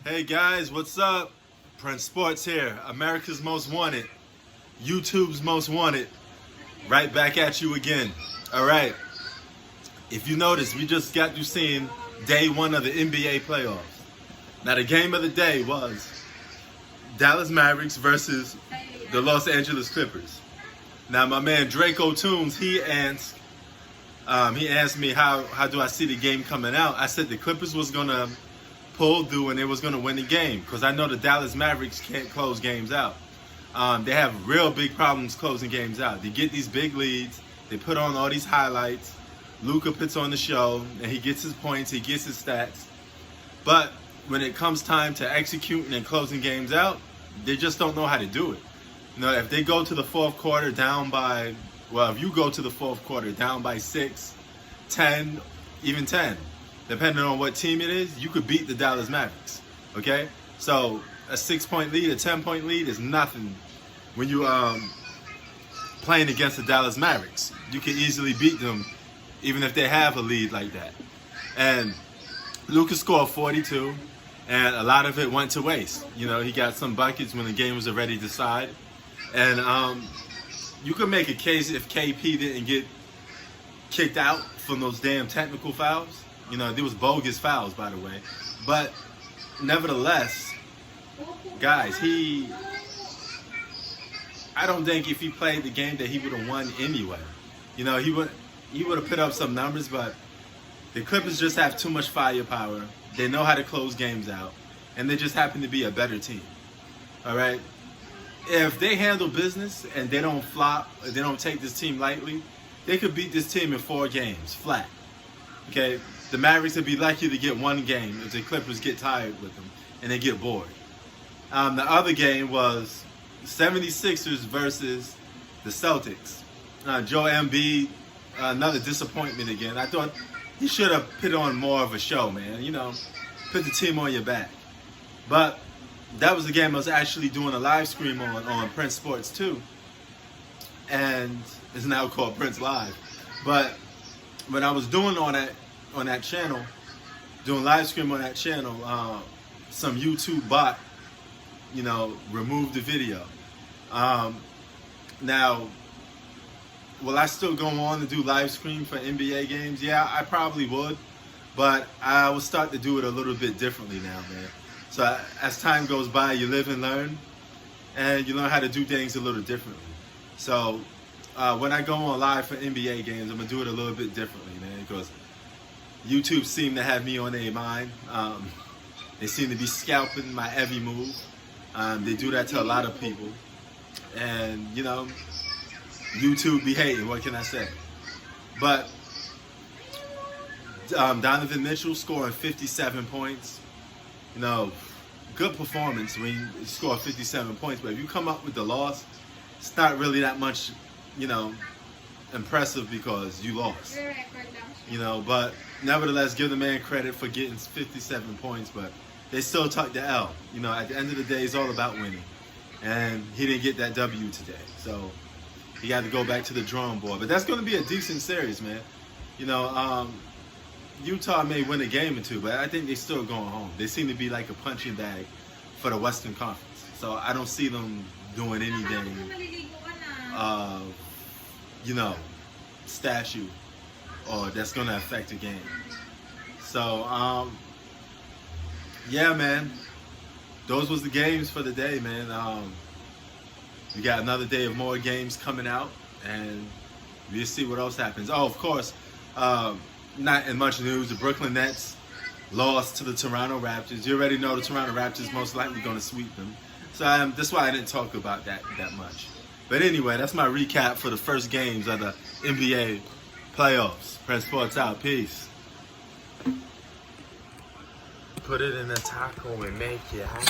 Hey guys, what's up? Prince Sports here, America's Most Wanted, YouTube's Most Wanted. Right back at you again. Alright, if you notice, we just got through seeing day one of the NBA playoffs. Now the game of the day was Dallas Mavericks versus the Los Angeles Clippers. Now my man Draco Tunes, he asked me how do I see the game coming out. I said the Clippers was gonna pull through and they was gonna win the game because I know the Dallas Mavericks can't close games out. They have real big problems closing games out. They get these big leads, they put on all these highlights. Luka puts on the show and he gets his points, he gets his stats. But when it comes time to executing and closing games out, they just don't know how to do it. You know, if they go to the fourth quarter down by, well, if you go to the fourth quarter down by 6, 10, even 10, depending on what team it is, you could beat the Dallas Mavericks, okay? So a 6-point lead, a 10-point lead is nothing when you playing against the Dallas Mavericks. You can easily beat them even if they have a lead like that. And Luka scored 42, and a lot of it went to waste. You know, he got some buckets when the game was already decided. And you could make a case if KP didn't get kicked out from those damn technical fouls. You know, there was bogus fouls, by the way. But nevertheless, guys, I don't think if he played the game that he would have won anyway. You know, he would have put up some numbers, but the Clippers just have too much firepower. They know how to close games out, and they just happen to be a better team. All right? If they handle business and they don't flop, or they don't take this team lightly, they could beat this team in 4 games, flat. Okay? The Mavericks would be lucky to get 1 game if the Clippers get tired with them and they get bored. The other game was 76ers versus the Celtics. Joe Embiid, another disappointment again. I thought he should have put on more of a show, man. You know, put the team on your back. But that was the game I was actually doing a live stream on Prince Sports 2. And it's now called Prince Live. But when I was doing on that channel, doing live stream on that channel, some YouTube bot, you know, removed the video. Now, will I still go on to do live stream for NBA games? Yeah, I probably would, but I will start to do it a little bit differently now, man. So as time goes by, you live and learn, and you learn how to do things a little differently. So when I go on live for NBA games, I'm gonna do it a little bit differently, man, because YouTube seem to have me on their mind. They seem to be scalping my every move. They do that to a lot of people, and you know, YouTube be hating. What can I say? But Donovan Mitchell scoring 57 points. You know, good performance when you score 57 points. But if you come up with the loss, it's not really that much, you know, impressive because you lost. You know, but nevertheless, give the man credit for getting 57 points. But they still took the L. You know, at the end of the day, it's all about winning. And he didn't get that W today. So he got to go back to the drawing board. But that's going to be a decent series, man. You know, Utah may win a game or two, but I think they're still going home. They seem to be like a punching bag for the Western Conference. So I don't see them doing anything, you know, statue or that's going to affect the game. So, yeah, man. Those was the games for the day, man. We got another day of more games coming out, and we'll see what else happens. Oh, of course, not in much news, the Brooklyn Nets lost to the Toronto Raptors. You already know the Toronto Raptors most likely going to sweep them. So that's why I didn't talk about that much. But anyway, that's my recap for the first games of the NBA playoffs. Press Sports out. Peace. Put it in a taco and make it happen.